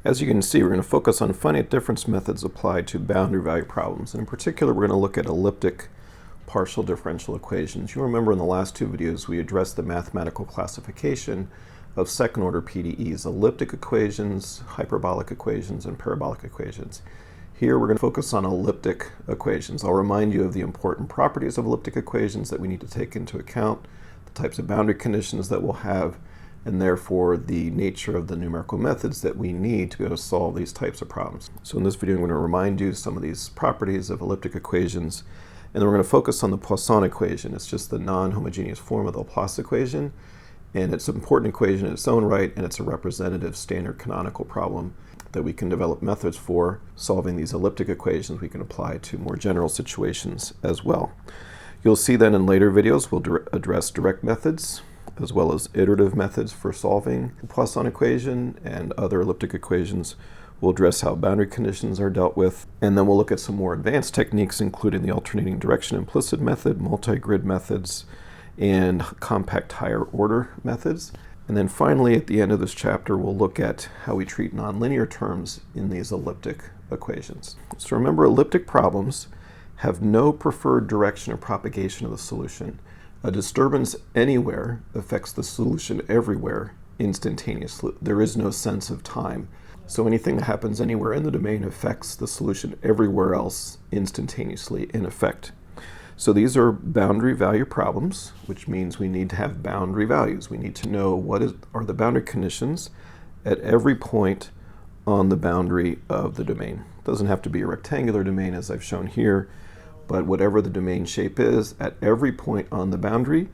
As you can see, we're going to focus on finite difference methods applied to boundary value problems. And in particular, we're going to look at elliptic partial differential equations. You remember in the last two videos, we addressed the mathematical classification of second-order PDEs, elliptic equations, hyperbolic equations, and parabolic equations. Here, we're going to focus on elliptic equations. I'll remind you of the important properties of elliptic equations that we need to take into account, the types of boundary conditions that we'll have, and therefore the nature of the numerical methods that we need to be able to solve these types of problems. So in this video, I'm going to remind you some of these properties of elliptic equations, and then we're going to focus on the Poisson equation. It's just the non-homogeneous form of the Laplace equation, and it's an important equation in its own right, and it's a representative standard canonical problem that we can develop methods for solving these elliptic equations we can apply to more general situations as well. You'll see that in later videos we'll address direct methods, as well as iterative methods for solving the Poisson equation and other elliptic equations. We'll address how boundary conditions are dealt with, and then we'll look at some more advanced techniques, including the alternating direction implicit method, multi-grid methods, and compact higher order methods. And then finally, at the end of this chapter, we'll look at how we treat nonlinear terms in these elliptic equations. So remember, elliptic problems have no preferred direction of propagation of the solution. A disturbance anywhere affects the solution everywhere instantaneously. There is no sense of time. So anything that happens anywhere in the domain affects the solution everywhere else instantaneously in effect. So these are boundary value problems, which means we need to have boundary values. We need to know what are the boundary conditions at every point on the boundary of the domain. It doesn't have to be a rectangular domain as I've shown here, but whatever the domain shape is, at every point on the boundary,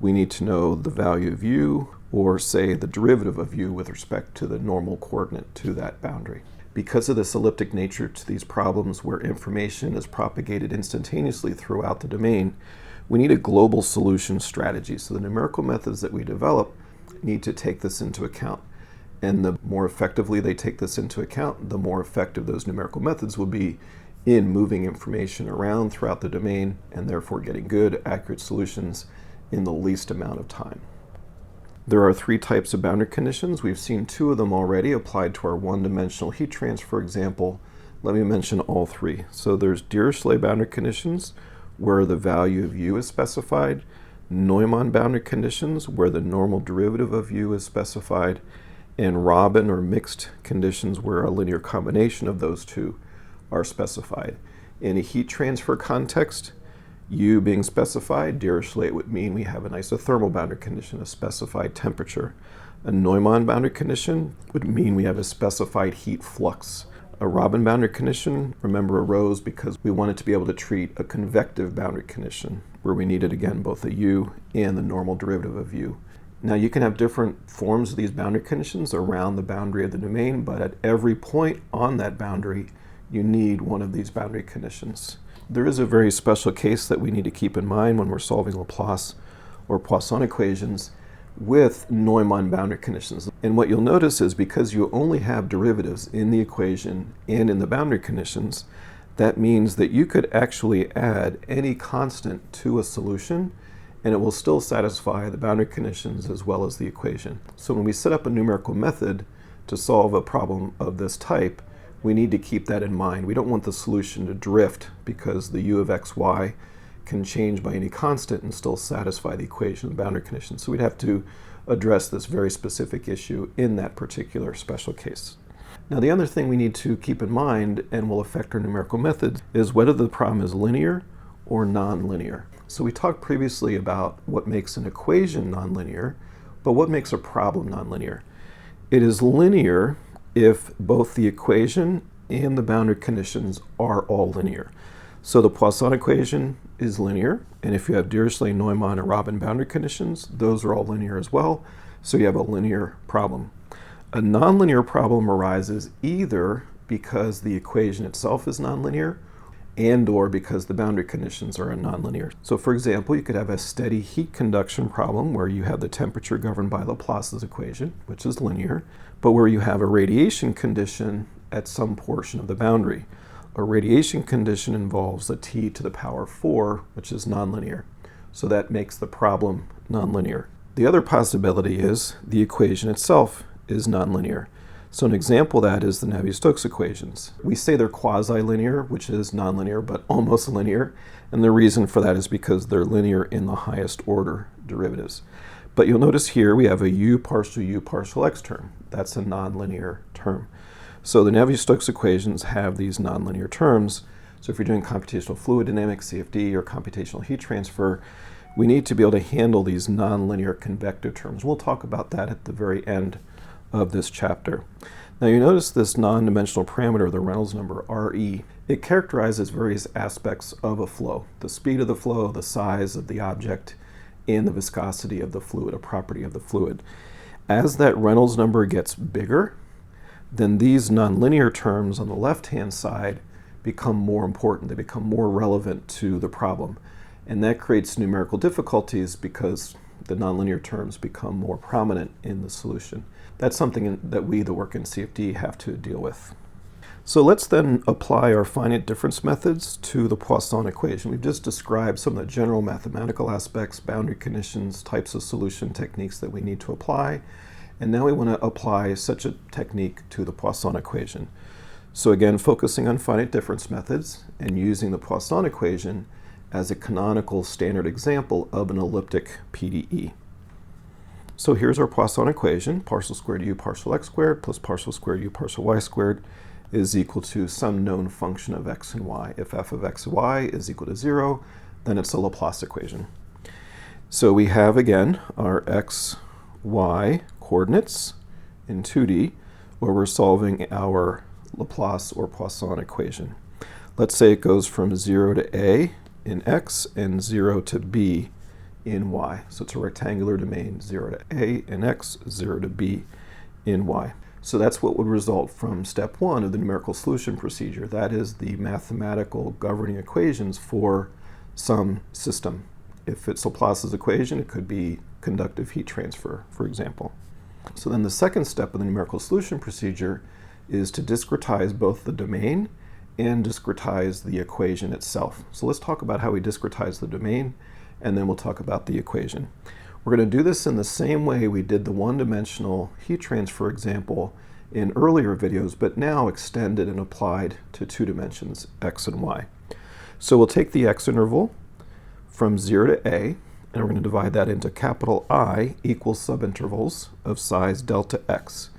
we need to know the value of u, or say the derivative of u with respect to the normal coordinate to that boundary. Because of this elliptic nature to these problems where information is propagated instantaneously throughout the domain, we need a global solution strategy. So the numerical methods that we develop need to take this into account. And the more effectively they take this into account, the more effective those numerical methods will be in moving information around throughout the domain and therefore getting good, accurate solutions in the least amount of time. There are three types of boundary conditions. We've seen two of them already applied to our one-dimensional heat transfer example. Let me mention all three. So there's Dirichlet boundary conditions, where the value of u is specified, Neumann boundary conditions, where the normal derivative of u is specified, and Robin or mixed conditions, where a linear combination of those two are specified. In a heat transfer context, U being specified, Dirichlet would mean we have an isothermal boundary condition, a specified temperature. A Neumann boundary condition would mean we have a specified heat flux. A Robin boundary condition, remember, arose because we wanted to be able to treat a convective boundary condition, where we needed, again, both a U and the normal derivative of U. Now, you can have different forms of these boundary conditions around the boundary of the domain, but at every point on that boundary, you need one of these boundary conditions. There is a very special case that we need to keep in mind when we're solving Laplace or Poisson equations with Neumann boundary conditions. And what you'll notice is because you only have derivatives in the equation and in the boundary conditions, that means that you could actually add any constant to a solution and it will still satisfy the boundary conditions as well as the equation. So when we set up a numerical method to solve a problem of this type, we need to keep that in mind. We don't want the solution to drift because the u of xy can change by any constant and still satisfy the equation and boundary conditions. So we'd have to address this very specific issue in that particular special case. Now, the other thing we need to keep in mind and will affect our numerical methods is whether the problem is linear or nonlinear. So we talked previously about what makes an equation nonlinear, but what makes a problem nonlinear? It is linear if both the equation and the boundary conditions are all linear. So the Poisson equation is linear, and if you have Dirichlet, Neumann, and Robin boundary conditions, those are all linear as well, so you have a linear problem. A nonlinear problem arises either because the equation itself is nonlinear and or because the boundary conditions are nonlinear. So for example, you could have a steady heat conduction problem where you have the temperature governed by Laplace's equation, which is linear, but where you have a radiation condition at some portion of the boundary. A radiation condition involves a t to the power 4, which is nonlinear. So that makes the problem nonlinear. The other possibility is the equation itself is nonlinear. So an example of that is the Navier-Stokes equations. We say they're quasi-linear, which is nonlinear, but almost linear. And the reason for that is because they're linear in the highest order derivatives. But you'll notice here we have a u partial x term. That's a nonlinear term. So the Navier-Stokes equations have these nonlinear terms. So if you're doing computational fluid dynamics, CFD, or computational heat transfer, we need to be able to handle these nonlinear convective terms. We'll talk about that at the very end of this chapter. Now you notice this non-dimensional parameter, the Reynolds number, RE, it characterizes various aspects of a flow. The speed of the flow, the size of the object, and the viscosity of the fluid, a property of the fluid. As that Reynolds number gets bigger, then these nonlinear terms on the left-hand side become more important. They become more relevant to the problem. And that creates numerical difficulties because the nonlinear terms become more prominent in the solution. That's something that we that work in CFD have to deal with. So let's then apply our finite difference methods to the Poisson equation. We've just described some of the general mathematical aspects, boundary conditions, types of solution techniques that we need to apply. And now we want to apply such a technique to the Poisson equation. So again, focusing on finite difference methods and using the Poisson equation as a canonical standard example of an elliptic PDE. So here's our Poisson equation, partial squared u partial x squared plus partial squared u partial y squared is equal to some known function of x and y. If f of x and y is equal to 0, then it's a Laplace equation. So we have, again, our x, y coordinates in 2D, where we're solving our Laplace or Poisson equation. Let's say it goes from 0 to a in x and 0 to b in y. So it's a rectangular domain, 0 to a in x, 0 to b in y. So that's what would result from step 1 of the numerical solution procedure. That is the mathematical governing equations for some system. If it's Laplace's equation, it could be conductive heat transfer, for example. So then the second step of the numerical solution procedure is to discretize both the domain and discretize the equation itself. So let's talk about how we discretize the domain, and then we'll talk about the equation. We're going to do this in the same way we did the one-dimensional heat transfer example in earlier videos, but now extended and applied to 2 dimensions, x and y. So we'll take the x interval from 0 to a, and we're going to divide that into capital I equal subintervals of size delta x,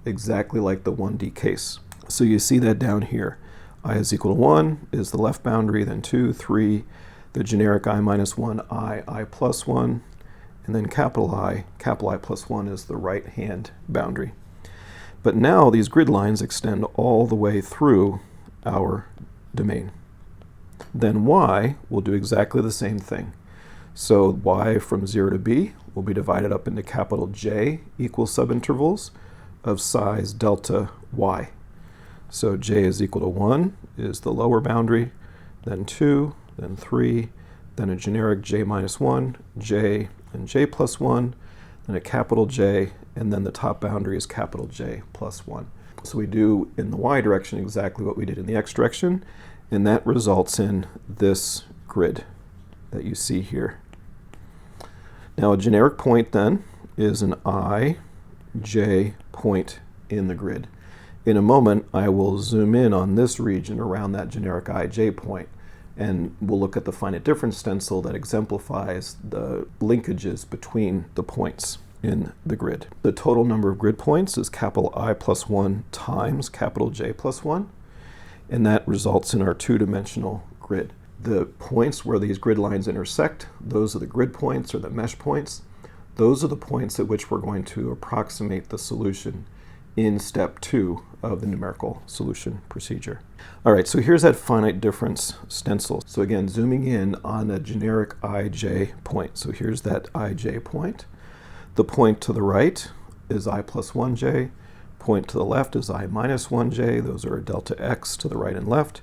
exactly like the 1D case. So you see that down here. I is equal to 1 is the left boundary, then 2, 3, the generic I minus 1, I plus 1, and then capital I plus 1 is the right-hand boundary. But now these grid lines extend all the way through our domain. Then y will do exactly the same thing. So y from 0 to b will be divided up into capital J equal subintervals of size delta y. So j is equal to 1 is the lower boundary, then 2, then 3, then a generic j minus 1, j, and j plus 1, then a capital J, and then the top boundary is capital J plus 1. So we do in the y direction exactly what we did in the x direction, and that results in this grid that you see here. Now a generic point then is an I, J point in the grid. In a moment, I will zoom in on this region around that generic I, J point, and we'll look at the finite difference stencil that exemplifies the linkages between the points in the grid. The total number of grid points is capital I plus 1 times capital J plus 1, and that results in our 2-dimensional grid. The points where these grid lines intersect, those are the grid points or the mesh points. Those are the points at which we're going to approximate the solution in step 2 of the numerical solution procedure. All right, so here's that finite difference stencil. So again, zooming in on a generic ij point. So here's that ij point. The point to the right is I plus 1j. Point to the left is I minus 1j. Those are a delta x to the right and left.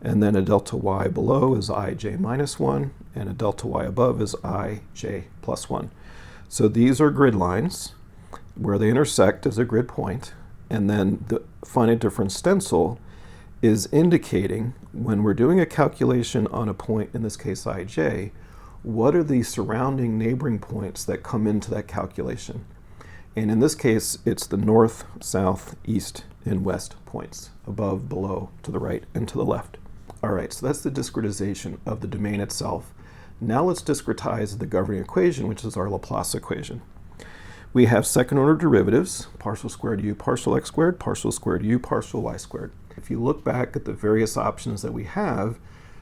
And then a delta y below is ij minus 1, and a delta y above is ij plus 1. So these are grid lines. Where they intersect is a grid point, and then the finite difference stencil is indicating when we're doing a calculation on a point, in this case ij, what are the surrounding neighboring points that come into that calculation. And in this case, it's the north, south, east, and west points, above, below, to the right, and to the left. All right, so that's the discretization of the domain itself. Now let's discretize the governing equation, which is our Laplace equation. We have second order derivatives, partial squared u partial x squared, partial squared u partial y squared. If you look back at the various options that we have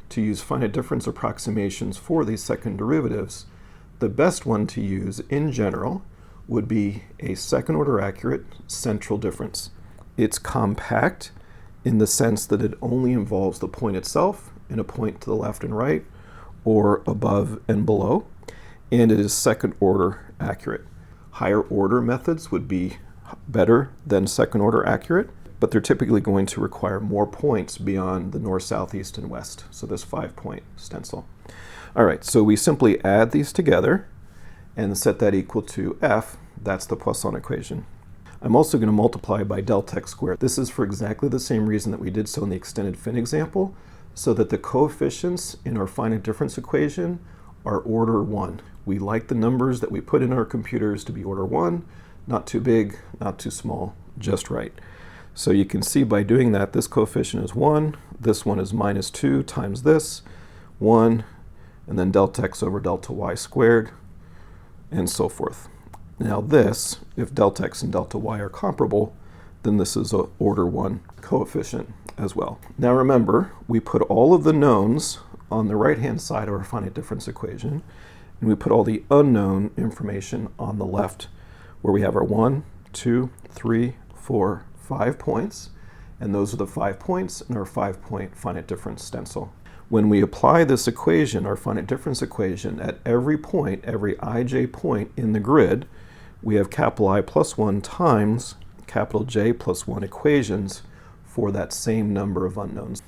to use finite difference approximations for these second derivatives, the best one to use in general would be a second order accurate central difference. It's compact in the sense that it only involves the point itself and a point to the left and right, or above and below, and it is second order accurate. Higher order methods would be better than second order accurate, but they're typically going to require more points beyond the north, south, east, and west, so this 5-point stencil. All right, so we simply add these together and set that equal to f. That's the Poisson equation. I'm also going to multiply by delta x squared. This is for exactly the same reason that we did so in the extended fin example, so that the coefficients in our finite difference equation are order 1. We like the numbers that we put in our computers to be order 1, not too big, not too small, just right. So you can see by doing that, this coefficient is 1, this one is minus 2 times this, 1, and then delta x over delta y squared, and so forth. Now this, if delta x and delta y are comparable, then this is an order 1 coefficient as well. Now remember, we put all of the knowns on the right-hand side of our finite difference equation, and we put all the unknown information on the left, where we have our 1, 2, 3, 4, 5 points, and those are the 5 points in our 5-point finite difference stencil. When we apply this equation, our finite difference equation, at every point, every ij point in the grid, we have capital I plus 1 times capital J plus 1 equations for that same number of unknowns.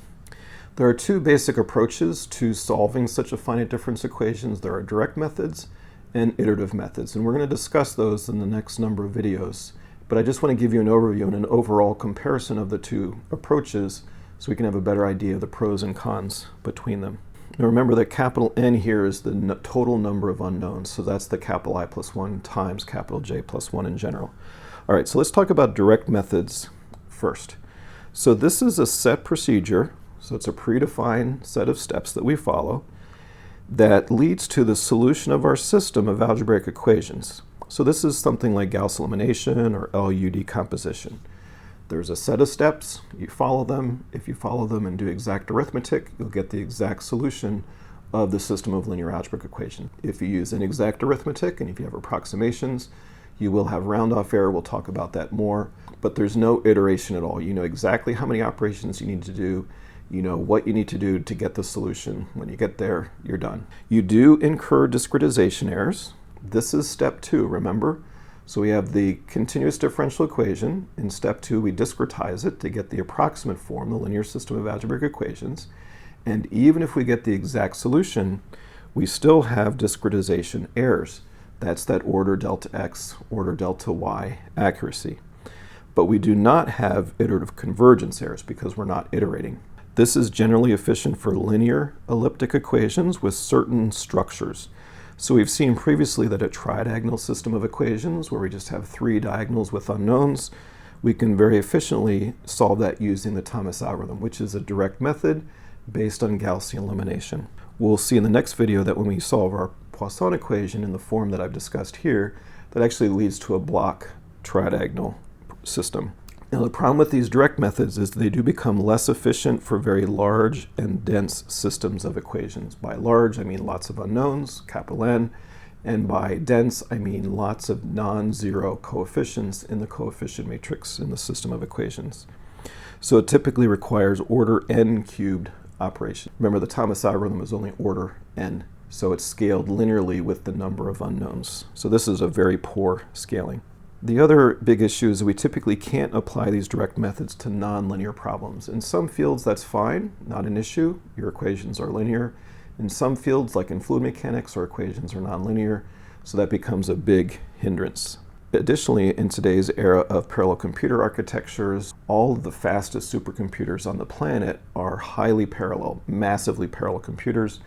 There are two basic approaches to solving such a finite difference equations. There are direct methods and iterative methods, and we're going to discuss those in the next number of videos. But I just want to give you an overview and an overall comparison of the two approaches so we can have a better idea of the pros and cons between them. Now remember that capital N here is the total number of unknowns, so that's the capital I plus 1 times capital J plus 1 in general. All right, so let's talk about direct methods first. So this is a set procedure, so it's a predefined set of steps that we follow that leads to the solution of our system of algebraic equations. So this is something like Gauss elimination or LU decomposition. There's a set of steps, you follow them. If you follow them and do exact arithmetic, you'll get the exact solution of the system of linear algebraic equations. If you use inexact arithmetic and if you have approximations, you will have round-off error. We'll talk about that more, but there's no iteration at all. You know exactly how many operations you need to do. You know what you need to do to get the solution. When you get there, you're done. You do incur discretization errors. This is step 2, remember? So we have the continuous differential equation. In step 2, we discretize it to get the approximate form, the linear system of algebraic equations. And even if we get the exact solution, we still have discretization errors. That's that order delta x, order delta y accuracy. But we do not have iterative convergence errors because we're not iterating. This is generally efficient for linear elliptic equations with certain structures. So we've seen previously that a tridiagonal system of equations, where we just have 3 diagonals with unknowns, we can very efficiently solve that using the Thomas algorithm, which is a direct method based on Gaussian elimination. We'll see in the next video that when we solve our Poisson equation in the form that I've discussed here, that actually leads to a block tridiagonal system. Now the problem with these direct methods is they do become less efficient for very large and dense systems of equations. By large, I mean lots of unknowns, capital N, and by dense, I mean lots of non-zero coefficients in the coefficient matrix in the system of equations. So it typically requires order n cubed operation. Remember, the Thomas algorithm is only order n, so it's scaled linearly with the number of unknowns. So this is a very poor scaling. The other big issue is we typically can't apply these direct methods to nonlinear problems. In some fields, that's fine, not an issue. Your equations are linear. In some fields, like in fluid mechanics, our equations are nonlinear, so that becomes a big hindrance. Additionally, in today's era of parallel computer architectures, all of the fastest supercomputers on the planet are highly parallel, massively parallel computers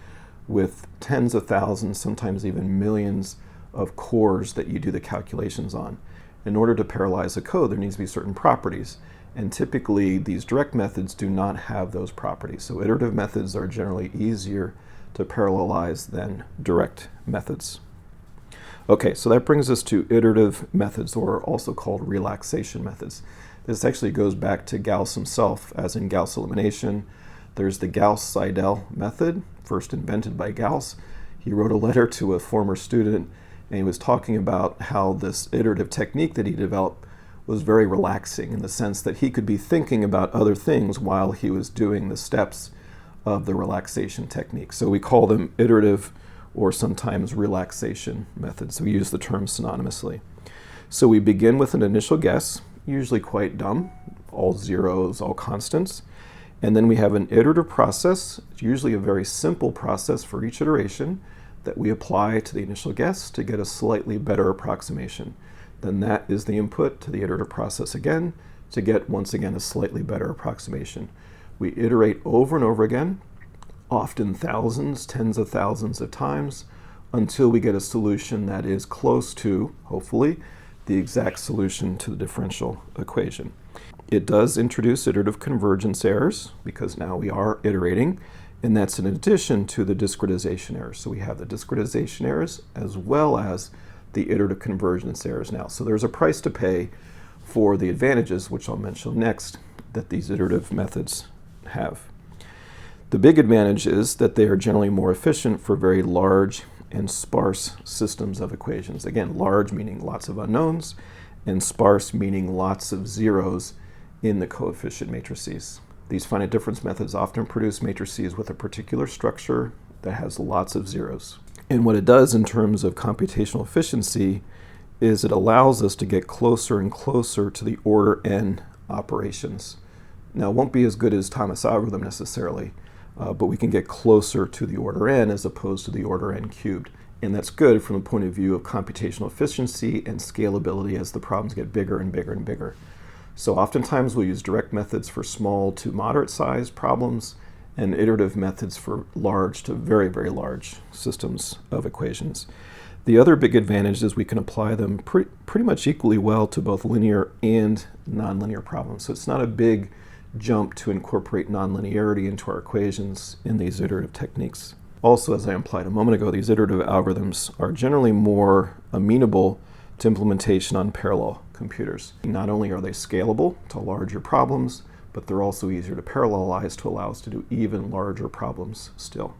with tens of thousands, sometimes even millions of cores that you do the calculations on. in order to parallelize a code, there needs to be certain properties. And typically, these direct methods do not have those properties. So iterative methods are generally easier to parallelize than direct methods. Okay, so that brings us to iterative methods, or also called relaxation methods. This actually goes back to Gauss himself, as in Gauss elimination. There's the Gauss-Seidel method, first invented by Gauss. He wrote a letter to a former student, and he was talking about how this iterative technique that he developed was very relaxing, in the sense that he could be thinking about other things while he was doing the steps of the relaxation technique. So we call them iterative or sometimes relaxation methods. We use the terms synonymously. So we begin with an initial guess, usually quite dumb, all zeros, all constants. And then we have an iterative process, usually a very simple process for each iteration, that we apply to the initial guess to get a slightly better approximation. Then that is the input to the iterative process again to get, once again, a slightly better approximation. We iterate over and over again, often thousands, tens of thousands of times, until we get a solution that is close to, hopefully, the exact solution to the differential equation. It does introduce iterative convergence errors, because now we are iterating, and that's in addition to the discretization errors. So we have the discretization errors as well as the iterative convergence errors now. So there's a price to pay for the advantages, which I'll mention next, that these iterative methods have. The big advantage is that they are generally more efficient for very large and sparse systems of equations. Again, large meaning lots of unknowns, and sparse meaning lots of zeros in the coefficient matrices. These finite difference methods often produce matrices with a particular structure that has lots of zeros. And what it does in terms of computational efficiency is it allows us to get closer and closer to the order n operations. Now, it won't be as good as Thomas' algorithm necessarily, but we can get closer to the order n as opposed to the order n cubed. And that's good from the point of view of computational efficiency and scalability as the problems get bigger and bigger and bigger. So oftentimes we'll use direct methods for small to moderate sized problems, and iterative methods for large to very, very large systems of equations. The other big advantage is we can apply them pretty much equally well to both linear and nonlinear problems. So it's not a big jump to incorporate nonlinearity into our equations in these iterative techniques. Also, as I implied a moment ago, these iterative algorithms are generally more amenable to implementation on parallel computers. Not only are they scalable to larger problems, but they're also easier to parallelize to allow us to do even larger problems still.